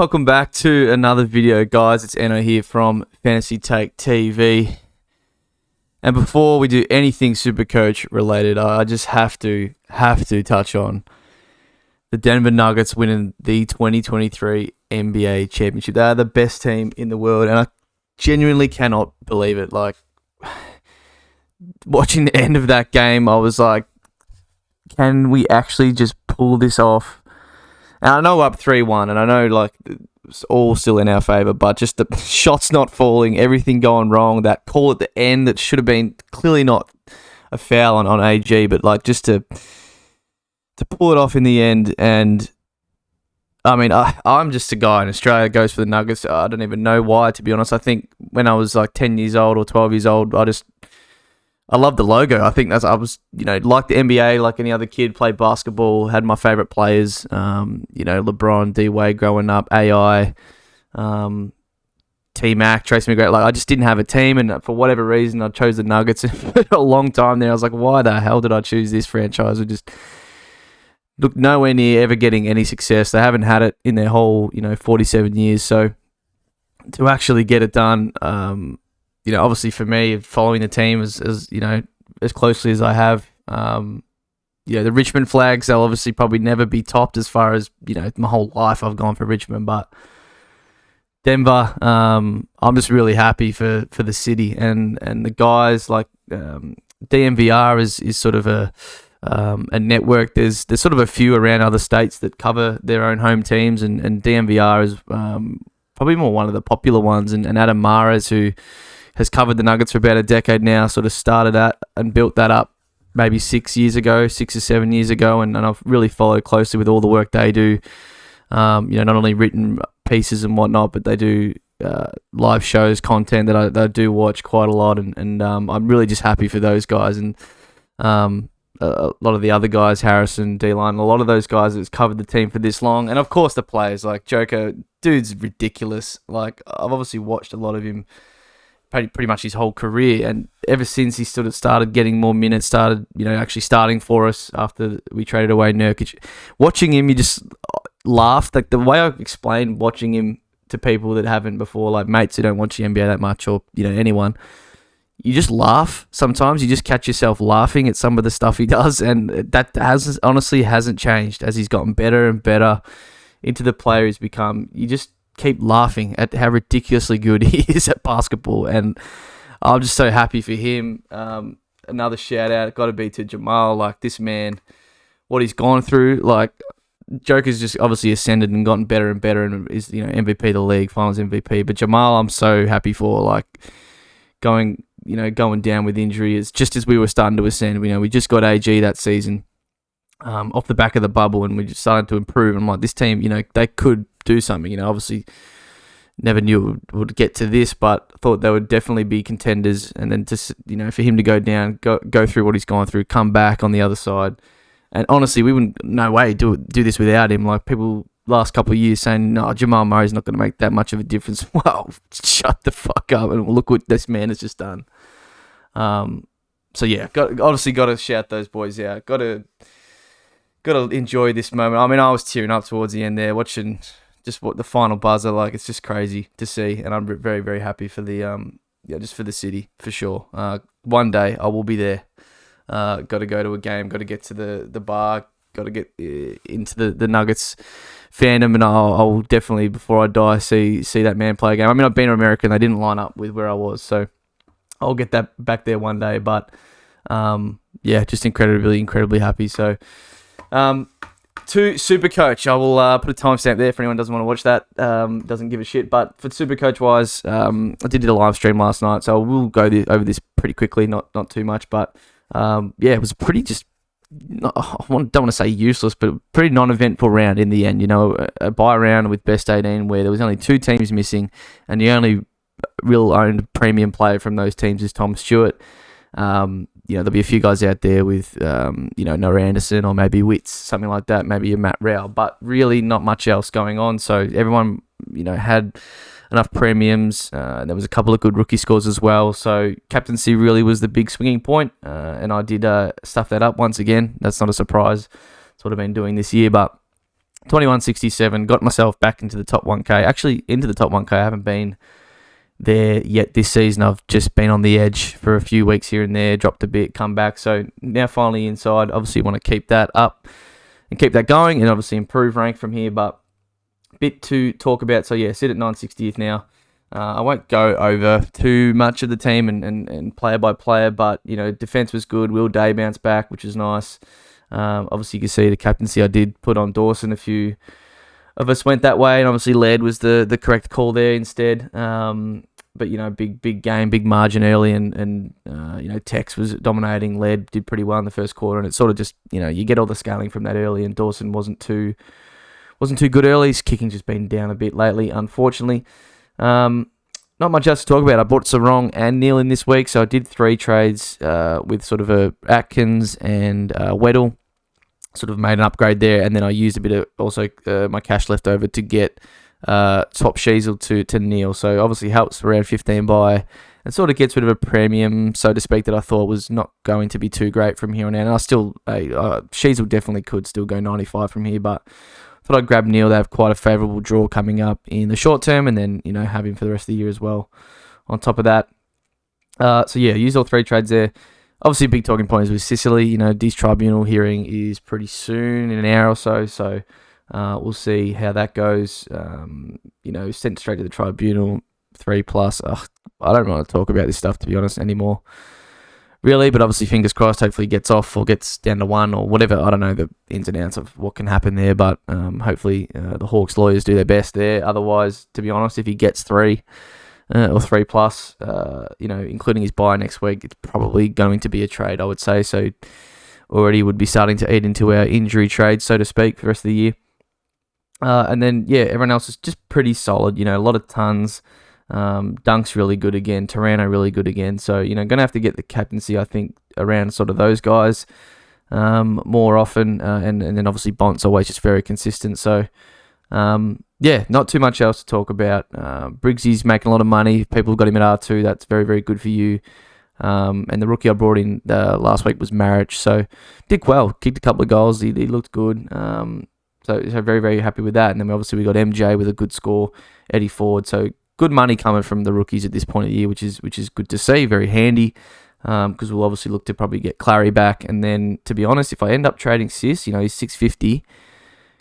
Welcome back to another video, guys. It's Enno here from Fantasy Take TV. And before we do anything SuperCoach related, I just have to touch on the Denver Nuggets winning the 2023 NBA championship. They are the best team in the world, and I genuinely cannot believe it. Like, watching the end of that game, I was like, can we actually just pull this off? And I know up 3-1, and I know like it's all still in our favour, but just the shots not falling, everything going wrong, that call at the end that should have been clearly not a foul on AG, but like just to pull it off in the end. And I mean, I'm just a guy in Australia that goes for the Nuggets. I don't even know why, to be honest. I think when I was like 10 years old or 12 years old, I love the logo. I think I was, like the NBA, like any other kid, played basketball, had my favorite players, LeBron, D-Wade growing up, AI, T-Mac, Tracy McGrady. Like, I just didn't have a team, and for whatever reason, I chose the Nuggets. For a long time there, I was like, why the hell did I choose this franchise? We just look nowhere near ever getting any success. They haven't had it in their whole, 47 years. So to actually get it done, obviously for me, following the team as closely as I have, the Richmond flags, they'll obviously probably never be topped as far as, my whole life I've gone for Richmond, but Denver, I'm just really happy for the city and the guys. Like, DMVR is sort of a network. There's sort of a few around other states that cover their own home teams, and DMVR is probably more one of the popular ones, and Adam Mares, who has covered the Nuggets for about a decade now, sort of started that and built that up maybe 6 or 7 years ago, and I've really followed closely with all the work they do. Not only written pieces and whatnot, but they do live shows, content that I do watch quite a lot, and I'm really just happy for those guys, and a lot of the other guys, Harrison, D-Line, a lot of those guys that's covered the team for this long, and of course the players, like Joker, dude's ridiculous. Like, I've obviously watched a lot of him pretty much his whole career, and ever since he sort of started getting more minutes, started actually starting for us after we traded away Nurkic, watching him, you just laugh. Like, the way I explain watching him to people that haven't before, like mates who don't watch the NBA that much, or anyone, you just laugh. Sometimes you just catch yourself laughing at some of the stuff he does, and that honestly hasn't changed as he's gotten better and better into the player he's become. You just keep laughing at how ridiculously good he is at basketball, and I'm just so happy for him. Another shout out got to be to Jamal. Like, this man, what he's gone through, like, Joker's just obviously ascended and gotten better and better, and is MVP of the league, finals MVP. But Jamal, I'm so happy for, like, going down with injury. It's just as we were starting to ascend. We just got AG that season, off the back of the bubble, and we just started to improve. I'm like, this team, they could do something. Obviously never knew it would get to this, but thought they would definitely be contenders. And then just for him to go down, go through what he's gone through, come back on the other side, and honestly, we wouldn't no way do this without him. Like, people last couple of years saying, no, Jamal Murray's not going to make that much of a difference. Well, shut the fuck up and look what this man has just done. So yeah, obviously got to shout those boys out. Got to enjoy this moment. I mean, I was tearing up towards the end there, watching just what the final buzzer. Like, it's just crazy to see, and I'm very, very happy for the just for the city, for sure. One day I will be there. Got to go to a game. Got to get to the bar. Got to get into the Nuggets fandom, and I'll definitely, before I die, see that man play a game. I mean, I've been to America and they didn't line up with where I was, so I'll get that back there one day. But just incredibly happy. So. To SuperCoach, I will put a timestamp there for anyone who doesn't want to watch that, doesn't give a shit. But for SuperCoach wise, I did a live stream last night, so we'll go over this pretty quickly, not too much. But it was pretty don't want to say useless, but pretty non-eventful round in the end. A bye round with best 18 where there was only 2 teams missing, and the only real owned premium player from those teams is Tom Stewart. There'll be a few guys out there with, Noah Anderson or maybe Witts, something like that, maybe a Matt Rao, but really not much else going on. So everyone, had enough premiums. There was a couple of good rookie scores as well. So captaincy really was the big swinging point, and I did stuff that up once again. That's not a surprise. That's what I've been doing this year, but 21.67. Got myself back into the top 1K. Actually, into the top 1K. I haven't been there yet this season. I've just been on the edge for a few weeks here and there, dropped a bit, come back. So now finally inside. Obviously want to keep that up and keep that going and obviously improve rank from here. But a bit to talk about. So yeah, sit at 960th now. I won't go over too much of the team and player by player, but defense was good. Will Day bounced back, which is nice. Obviously you can see the captaincy I did put on Dawson. A few of us went that way, and obviously Laird was the correct call there instead. But big game, big margin early, and Tex was dominating. Laird did pretty well in the first quarter, and it's sort of just you get all the scaling from that early, and Dawson wasn't too good early. His kicking's just been down a bit lately, unfortunately. Not much else to talk about. I bought Sarong and Neil in this week, so I did 3 trades with sort of a Atkins and Weddle. Sort of made an upgrade there, and then I used a bit of also my cash left over to get Top Sheasel to Neil. So obviously helps around 15 buy and sort of gets rid of a premium, so to speak, that I thought was not going to be too great from here on out. And I still, Sheasel definitely could still go 95 from here, but thought I'd grab Neil. They have quite a favourable draw coming up in the short term, and then have him for the rest of the year as well. On top of that, so yeah, use all 3 trades there. Obviously, big talking point is with Sicily. This tribunal hearing is pretty soon, in an hour or so. So we'll see how that goes. Sent straight to the tribunal, 3+. I don't want to talk about this stuff, to be honest, anymore. Really, but obviously, fingers crossed. Hopefully, gets off or gets down to 1 or whatever. I don't know the ins and outs of what can happen there, but hopefully, the Hawks lawyers do their best there. Otherwise, to be honest, if he gets 3. Or 3+, including his buy next week, it's probably going to be a trade, I would say. So already would be starting to eat into our injury trade, so to speak, for the rest of the year. And then, yeah, everyone else is just pretty solid. A lot of tons. Dunk's really good again. Taranto really good again. So, going to have to get the captaincy, I think, around sort of those guys more often. And then obviously Bont's always just very consistent. So, yeah, not too much else to talk about. Briggsy's making a lot of money. People have got him at R2. That's very, very good for you. And the rookie I brought in last week was Marriage. So did well. Kicked a couple of goals. He looked good. So very, very happy with that. And then obviously we got MJ with a good score. Eddie Ford. So good money coming from the rookies at this point of the year, which is good to see. Very handy. Because we'll obviously look to probably get Clary back. And then, to be honest, if I end up trading Sis, he's 650.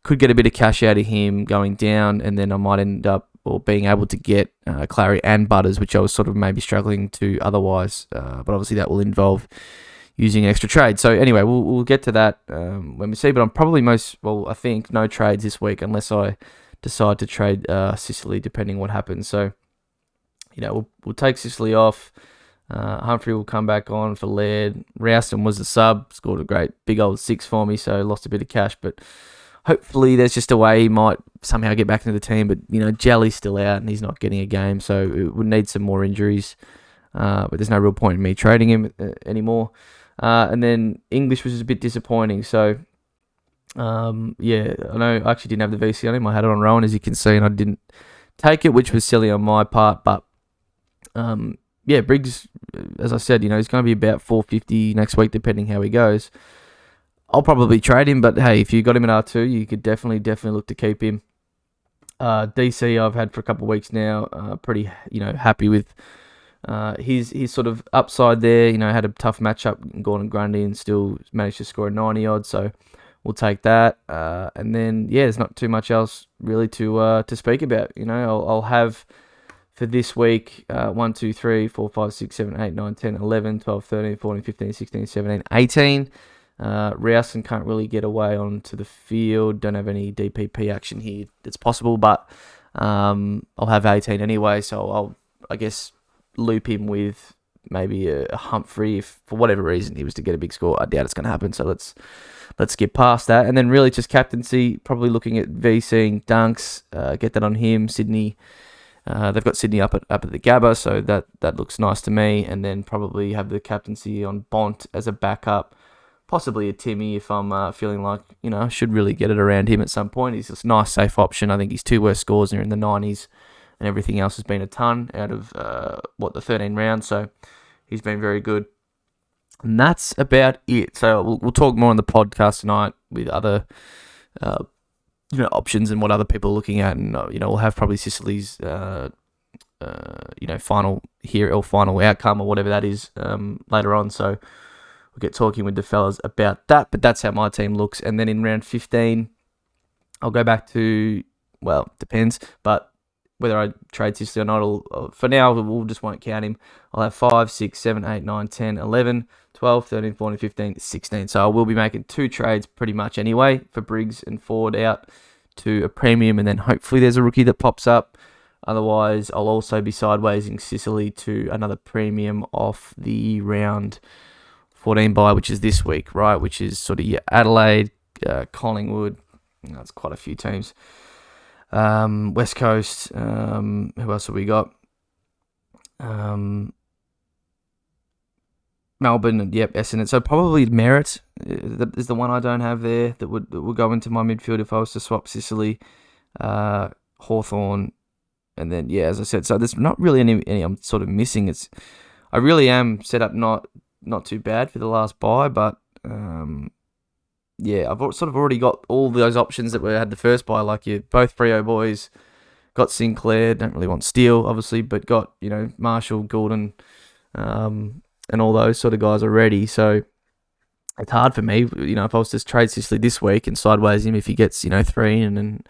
Could get a bit of cash out of him going down, and then I might end up being able to get Clary and Butters, which I was sort of maybe struggling to otherwise. But obviously that will involve using extra trade. So anyway, we'll get to that when we see. But I'm probably I think no trades this week unless I decide to trade Sicily, depending what happens. So we'll take Sicily off. Humphrey will come back on for Laird. Rouston was the sub, scored a great big old 6 for me, so lost a bit of cash, but hopefully there's just a way he might somehow get back into the team. But, Jelly's still out and he's not getting a game, so it would need some more injuries. But there's no real point in me trading him anymore. And then English was just a bit disappointing. So, yeah, I know I actually didn't have the VC on him. I had it on Rowan, as you can see, and I didn't take it, which was silly on my part. But, yeah, Briggs, as I said, he's going to be about 450 next week, depending how he goes. I'll probably trade him, but hey, if you got him at R2, you could definitely look to keep him. DC I've had for a couple of weeks now. Pretty, happy with his sort of upside there. Had a tough matchup, Gordon Grundy, and still managed to score a 90 odd. So we'll take that. And then there's not too much else really to speak about. I'll have for this week 1, 2, 3, 4, 5, 6, 7, 8, 9, 10, 11, 12, 13, 14, 15, 16, 17, 18. Rouston can't really get away onto the field. Don't have any DPP action here that's possible, but I'll have 18 anyway, so I guess loop him with maybe a Humphrey if for whatever reason he was to get a big score. I doubt it's going to happen, so let's skip past that. And then really just captaincy, probably looking at VCing Dunks, get that on him. Sydney, they've got Sydney up at the Gabba, so that looks nice to me. And then probably have the captaincy on Bont as a backup. Possibly a Timmy if I'm feeling like, I should really get it around him at some point. He's a nice, safe option. I think his 2 worst scores are in the 90s, and everything else has been a ton out of, the 13 rounds. So he's been very good. And that's about it. So we'll talk more on the podcast tonight with other options and what other people are looking at, and we'll have probably Sicily's final here or final outcome or whatever that is later on. So we'll get talking with the fellas about that. But that's how my team looks. And then in round 15, I'll go back to, well, depends, but whether I trade Sicily or not, for now, we'll just won't count him. I'll have 5, 6, 7, 8, 9, 10, 11, 12, 13, 14, 15, 16. So I will be making 2 trades pretty much anyway for Briggs and Ford out to a premium, and then hopefully there's a rookie that pops up. Otherwise, I'll also be sidewaysing Sicily to another premium off the round 14 bye, which is this week, right? Which is sort of your Adelaide, Collingwood. That's quite a few teams. West Coast. Who else have we got? Melbourne. Yep, Essendon. So probably Merritt is the one I don't have there that would go into my midfield if I was to swap Sicily, Hawthorn. And then, yeah, as I said, so there's not really any I'm sort of missing. I really am set up not too bad for the last buy, but yeah, I've sort of already got all those options that we had the first buy. Like both Freo boys, got Sinclair. Don't really want Steele, obviously, but got Marshall, Goulden, and all those sort of guys already. So it's hard for me, if I was to trade Sicily this week and sideways him if he gets 3 and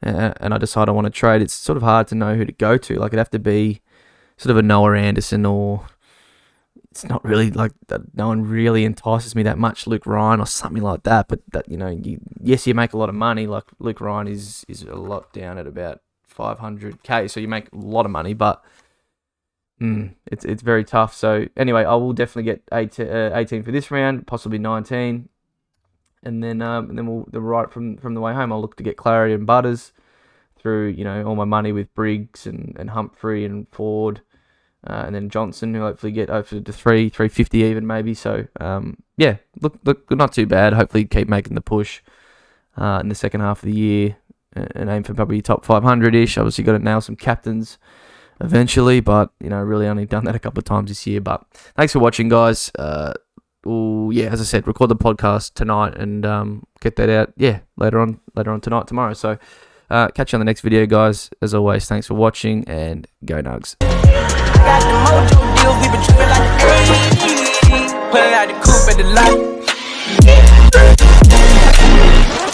I decide I want to trade, it's sort of hard to know who to go to. Like, it'd have to be sort of a Noah Anderson, or it's not really like that. No one really entices me that much, Luke Ryan or something like that. But that, yes, you make a lot of money. Like Luke Ryan is a lot down at about 500k, so you make a lot of money, but it's very tough. So anyway, I will definitely get 18 for this round, possibly 19. And then we'll right from the way home, I'll look to get Clarity and Butters through all my money with Briggs and Humphrey and Ford, and then Johnson, who hopefully get over to 350 even maybe. So yeah, look not too bad. Hopefully keep making the push in the second half of the year and aim for probably top 500-ish. Obviously got to nail some captains eventually, but really only done that a couple of times this year. But thanks for watching, guys. Yeah, as I said, record the podcast tonight and get that out, later on tonight, tomorrow. So catch you on the next video, guys. As always, thanks for watching, and go Nugs. Got the mojo deal, we been tripping like the 80s. Pulling out the coupe at the light.